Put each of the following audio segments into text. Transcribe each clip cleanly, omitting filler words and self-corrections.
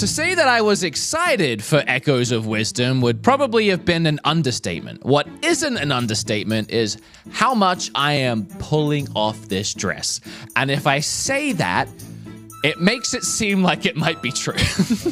To say that I was excited for Echoes of Wisdom would probably have been an understatement. What isn't an understatement is how much I am pulling off this dress. And if I say that, it makes it seem like it might be true.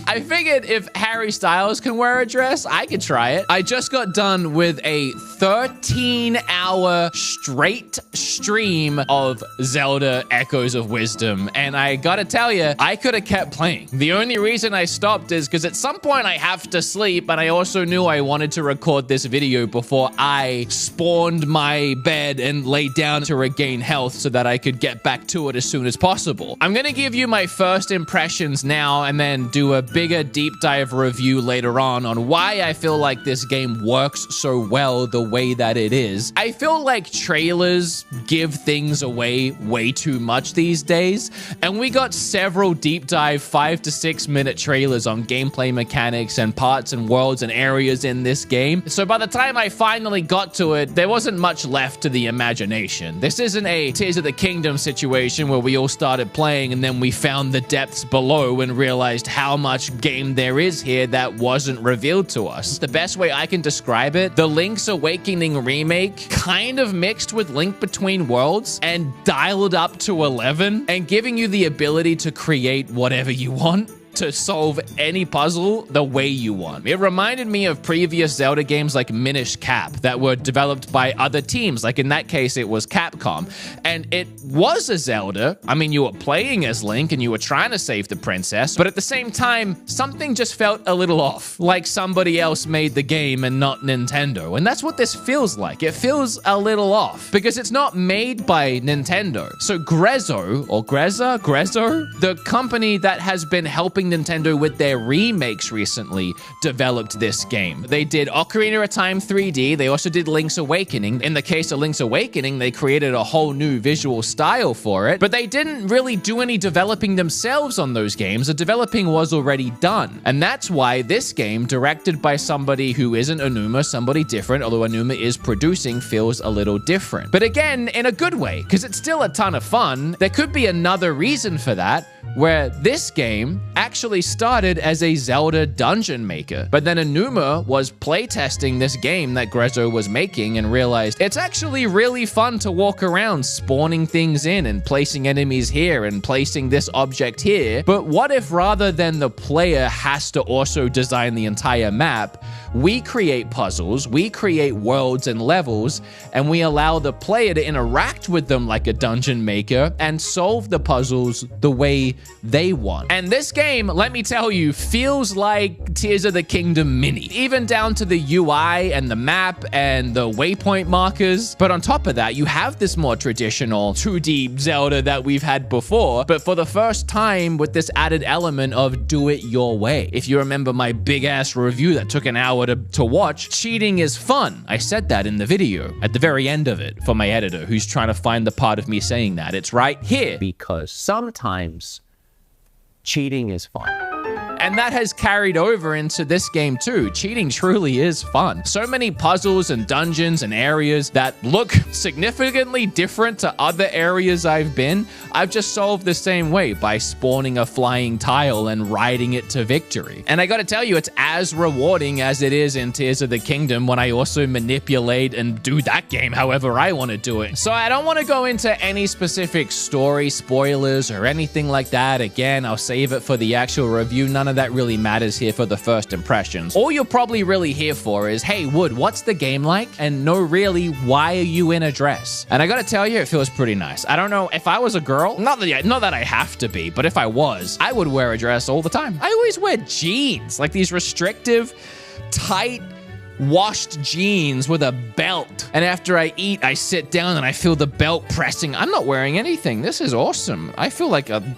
I figured if Harry Styles can wear a dress, I could try it. I just got done with a 13-hour straight stream of Zelda Echoes of Wisdom, and I gotta tell you, I could have kept playing. The only reason I stopped is because at some point I have to sleep, and I also knew I wanted to record this video before I spawned my bed and laid down to regain health so that I could get back to it as soon as possible. I'm gonna give you my first impressions now and then do a bigger deep dive review later on why I feel like this game works so well the way that it is. I feel like trailers give things away way too much these days, and we got several deep dive 5 to 6 minute trailers on gameplay mechanics and parts and worlds and areas in this game. So by the time I finally got to it, there wasn't much left to the imagination. This isn't a Tears of the Kingdom situation where we all started playing and then we found the depths below and realized how much game there is here that wasn't revealed to us. The best way I can describe it, the Link's Awakening remake kind of mixed with Link Between Worlds and dialed up to 11 and giving you the ability to create whatever you want, to solve any puzzle the way you want. It reminded me of previous Zelda games like Minish Cap that were developed by other teams. Like in that case, it was Capcom. And it was a Zelda. I mean, you were playing as Link and you were trying to save the princess, but at the same time, something just felt a little off. Like somebody else made the game and not Nintendo. And that's what this feels like. It feels a little off because it's not made by Nintendo. So Grezzo, the company that has been helping Nintendo with their remakes recently, developed this game. They did Ocarina of Time 3D. They also did Link's Awakening. In the case of Link's Awakening, they created a whole new visual style for it, but they didn't really do any developing themselves on those games. The developing was already done. And that's why this game, directed by somebody who isn't Onuma, somebody different, although Onuma is producing, feels a little different. But again, in a good way, because it's still a ton of fun. There could be another reason for that, where this game actually started as a Zelda dungeon maker. But then Onuma was playtesting this game that Grezzo was making and realized it's actually really fun to walk around spawning things in and placing enemies here and placing this object here. But what if rather than the player has to also design the entire map, we create puzzles, we create worlds and levels, and we allow the player to interact with them like a dungeon maker and solve the puzzles the way they want. And this game, let me tell you, feels like Tears of the Kingdom Mini, even down to the UI and the map and the waypoint markers. But on top of that, you have this more traditional 2D Zelda that we've had before, but for the first time with this added element of do it your way. If you remember my big ass review that took an hour to watch, cheating is fun. I said that in the video at the very end of it for my editor who's trying to find the part of me saying that. It's right here. Because sometimes cheating is fun. And that has carried over into this game too. Cheating truly is fun. So many puzzles and dungeons and areas that look significantly different to other areas I've been. I've just solved the same way by spawning a flying tile and riding it to victory. And I gotta tell you, it's as rewarding as it is in Tears of the Kingdom when I also manipulate and do that game however I want to do it. So I don't want to go into any specific story spoilers or anything like that. Again, I'll save it for the actual review. None of that really matters here for the first impressions. All you're probably really here for is, hey, Wood, what's the game like? And no, really, why are you in a dress? And I gotta tell you, it feels pretty nice. I don't know, if I was a girl, not that I have to be, but if I was, I would wear a dress all the time. I always wear jeans, like these restrictive, tight, washed jeans with a belt. And after I eat, I sit down and I feel the belt pressing. I'm not wearing anything. This is awesome. I feel like a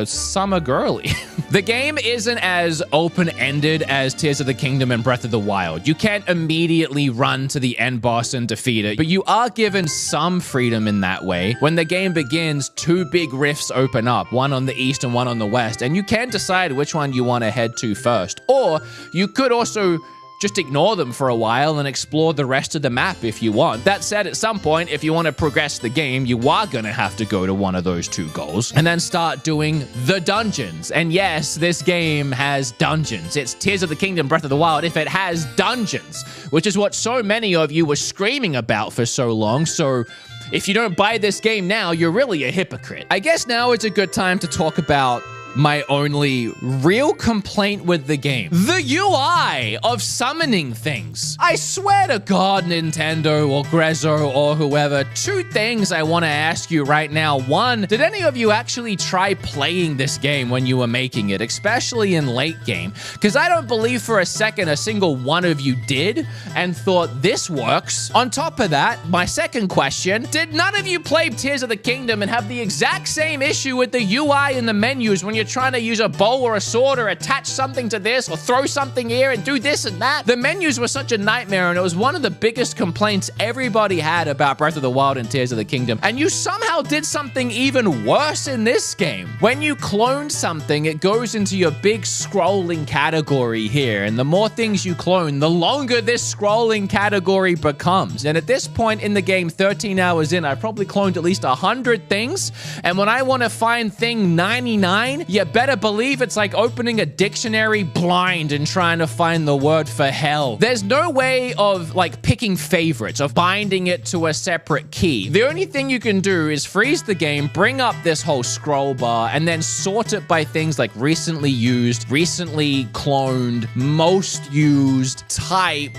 summer girly. The game isn't as open-ended as Tears of the Kingdom and Breath of the Wild. You can't immediately run to the end boss and defeat it, but you are given some freedom in that way. When the game begins, 2 big rifts open up, one on the east and one on the west, and you can decide which one you want to head to first. Or you could also just ignore them for a while and explore the rest of the map if you want. That said, at some point, if you want to progress the game, you are going to have to go to one of those 2 goals and then start doing the dungeons. And yes, this game has dungeons. It's Tears of the Kingdom Breath of the Wild if it has dungeons, which is what so many of you were screaming about for so long. So if you don't buy this game now, you're really a hypocrite. I guess now is a good time to talk about my only real complaint with the game. The UI of summoning things. I swear to God, Nintendo or Grezzo or whoever, 2 things I want to ask you right now. 1, did any of you actually try playing this game when you were making it, especially in late game? Because I don't believe for a second a single one of you did and thought this works. On top of that, my second question, did none of you play Tears of the Kingdom and have the exact same issue with the UI and the menus when you're trying to use a bow or a sword or attach something to this or throw something here and do this and that? The menus were such a nightmare, and it was one of the biggest complaints everybody had about Breath of the Wild and Tears of the Kingdom. And you somehow did something even worse in this game. When you clone something, it goes into your big scrolling category here, and the more things you clone, the longer this scrolling category becomes. And at this point in the game, 13 hours in, I've probably cloned at least 100 things, and when I want to find thing 99, you better believe it's like opening a dictionary blind and trying to find the word for hell. There's no way of like picking favorites, of binding it to a separate key. The only thing you can do is freeze the game, bring up this whole scroll bar, and then sort it by things like recently used, recently cloned, most used, type.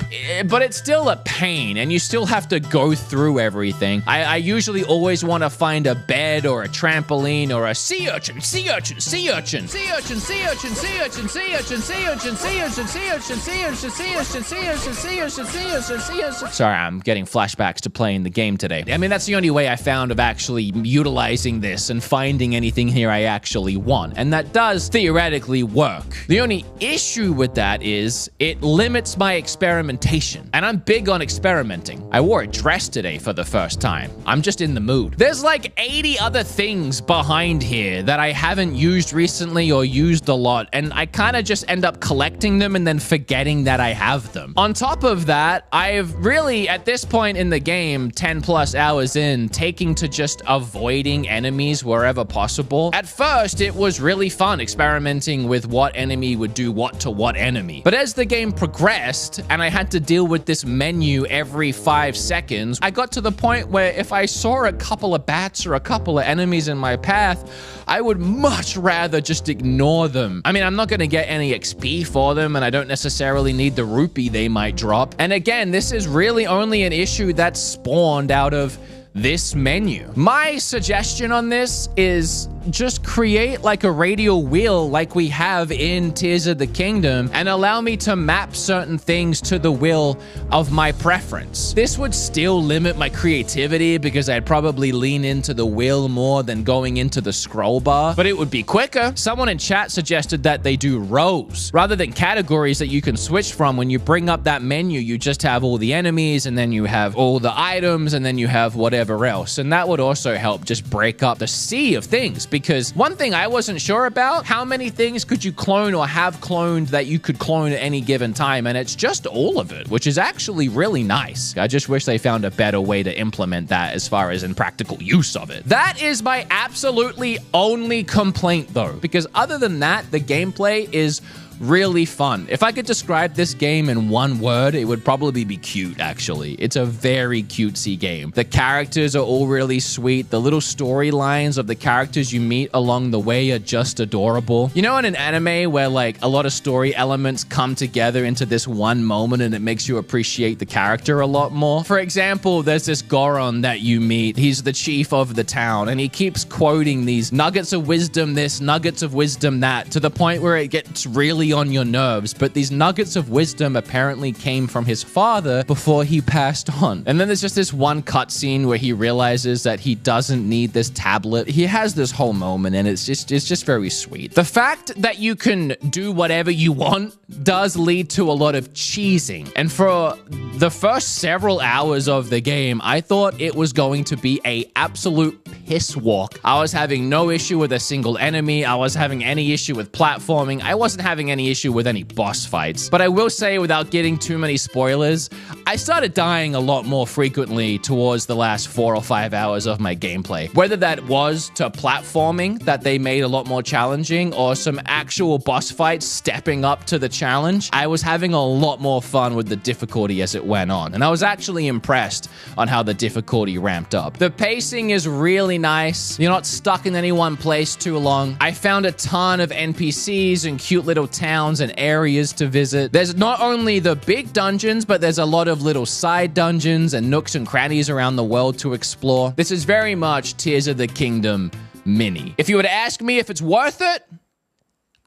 But it's still a pain, and you still have to go through everything. I usually always want to find a bed or a trampoline or a sea urchin, sea urchin, sea urchin, sea urchin, sea urchin, sea urchin, sea urchin, sea urchin, sea urchin, sea urchin, sea urchin, sea urchin, sea urchin, sea urchin, sea urchin, sea urchin. Sorry, I'm getting flashbacks to playing the game today. I mean, that's the only way I found of actually utilizing this and finding anything here I actually want, and that does theoretically work. The only issue with that is it limits my experimentation, and I'm big on experimenting. I wore a dress today for the first time. I'm just in the mood. There's like 80 other things behind here that I haven't used recently or used a lot, and I kind of just end up collecting them and then forgetting that I have them. On top of that, I've really, at this point in the game, 10 plus hours in, taking to just avoiding enemies wherever possible. At first, it was really fun experimenting with what enemy would do what to what enemy. But as the game progressed, and I had to deal with this menu every 5 seconds, I got to the point where if I saw a couple of bats or a couple of enemies in my path, I would much rather just ignore them. I mean, I'm not going to get any XP for them, and I don't necessarily need the rupee they might drop. And again, this is really only an issue that's spawned out of this menu. My suggestion on this is just create like a radial wheel like we have in Tears of the Kingdom and allow me to map certain things to the will of my preference. This would still limit my creativity because I'd probably lean into the wheel more than going into the scroll bar, but it would be quicker. Someone in chat suggested that they do rows rather than categories that you can switch from. When you bring up that menu, you just have all the enemies, and then you have all the items, and then you have whatever else. And that would also help just break up the sea of things. Because one thing I wasn't sure about, how many things could you clone or have cloned that you could clone at any given time? And it's just all of it, which is actually really nice. I just wish they found a better way to implement that as far as in practical use of it. That is my absolutely only complaint though, because other than that, the gameplay is really fun. If I could describe this game in one word, it would probably be cute, actually. It's a very cutesy game. The characters are all really sweet. The little storylines of the characters you meet along the way are just adorable. You know, in an anime where like a lot of story elements come together into this one moment and it makes you appreciate the character a lot more. For example, there's this Goron that you meet. He's the chief of the town, and he keeps quoting these nuggets of wisdom this, nuggets of wisdom that, to the point where it gets really on your nerves. But these nuggets of wisdom apparently came from his father before he passed on. And then there's just this one cutscene where he realizes that he doesn't need this tablet. He has this whole moment, and it's just very sweet. The fact that you can do whatever you want does lead to a lot of cheesing. And for the first several hours of the game, I thought it was going to be an absolute piss walk. I was having no issue with a single enemy. I was having any issue with platforming. I wasn't having any issue with any boss fights. But I will say, without getting too many spoilers, I started dying a lot more frequently towards the last 4 or 5 hours of my gameplay. Whether that was to platforming that they made a lot more challenging or some actual boss fights stepping up to the challenge, I was having a lot more fun with the difficulty as it went on. And I was actually impressed on how the difficulty ramped up. The pacing is really nice. You're not stuck in any one place too long. I found a ton of NPCs and cute little towns and areas to visit. There's not only the big dungeons, but there's a lot of little side dungeons and nooks and crannies around the world to explore. This is very much Tears of the Kingdom mini. If you were to ask me if it's worth it,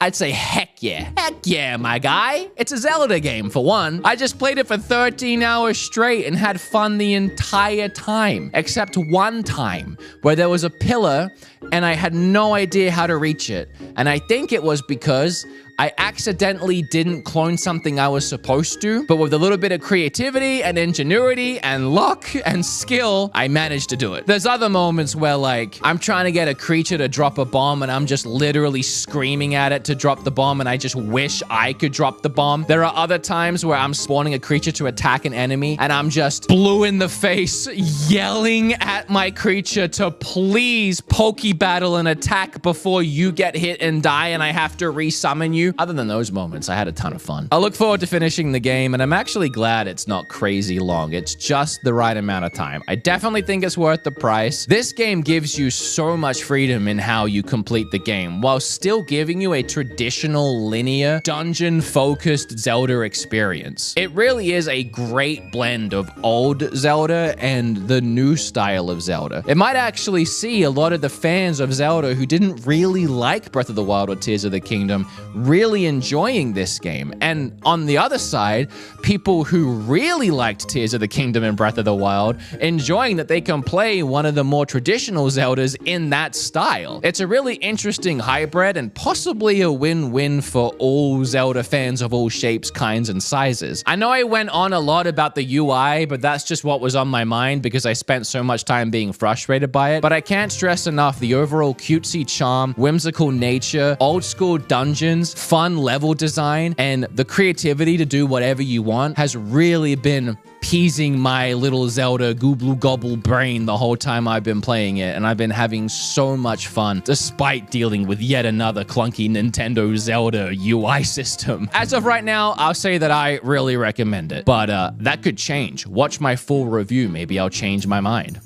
I'd say heck yeah. Heck yeah, my guy. It's a Zelda game, for one. I just played it for 13 hours straight and had fun the entire time, except one time where there was a pillar and I had no idea how to reach it. And I think it was because I accidentally didn't clone something I was supposed to, but with a little bit of creativity and ingenuity and luck and skill, I managed to do it. There's other moments where, like, I'm trying to get a creature to drop a bomb and I'm just literally screaming at it to drop the bomb and I just wish I could drop the bomb. There are other times where I'm spawning a creature to attack an enemy and I'm just blue in the face yelling at my creature to please Pokebattle and attack before you get hit and die and I have to resummon you. Other than those moments, I had a ton of fun. I look forward to finishing the game, and I'm actually glad it's not crazy long. It's just the right amount of time. I definitely think it's worth the price. This game gives you so much freedom in how you complete the game, while still giving you a traditional, linear, dungeon-focused Zelda experience. It really is a great blend of old Zelda and the new style of Zelda. It might actually see a lot of the fans of Zelda who didn't really like Breath of the Wild or Tears of the Kingdom really enjoying this game. And on the other side, people who really liked Tears of the Kingdom and Breath of the Wild enjoying that they can play one of the more traditional Zeldas in that style. It's a really interesting hybrid and possibly a win-win for all Zelda fans of all shapes, kinds, and sizes. I know I went on a lot about the UI, but that's just what was on my mind because I spent so much time being frustrated by it. But I can't stress enough the overall cutesy charm, whimsical nature, old school dungeons, fun level design, and the creativity to do whatever you want has really been appeasing my little Zelda goobly gobble brain the whole time I've been playing it, and I've been having so much fun despite dealing with yet another clunky Nintendo Zelda UI system. As of right now, I'll say that I really recommend it, but that could change. Watch my full review. Maybe I'll change my mind.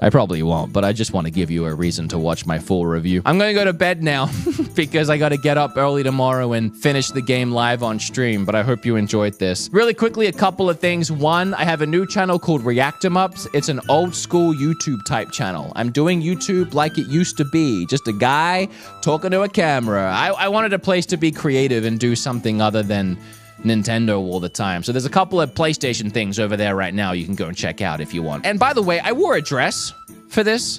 I probably won't, but I just want to give you a reason to watch my full review. I'm going to go to bed now because I got to get up early tomorrow and finish the game live on stream, but I hope you enjoyed this. Really quickly, a couple of things. One, I have a new channel called React-em-Ups. It's an old school YouTube type channel. I'm doing YouTube like it used to be, just a guy talking to a camera. I wanted a place to be creative and do something other than Nintendo all the time. So there's a couple of PlayStation things over there right now you can go and check out if you want. And by the way, I wore a dress for this.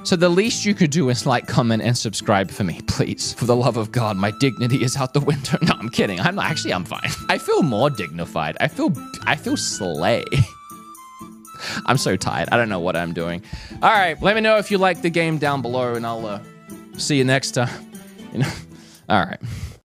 So the least you could do is like, comment, and subscribe for me, please. For the love of God, my dignity is out the window. No, I'm kidding. I'm fine. I feel more dignified. I feel slay. I'm so tired. I don't know what I'm doing. All right, let me know if you like the game down below, and I'll see you next time. All right.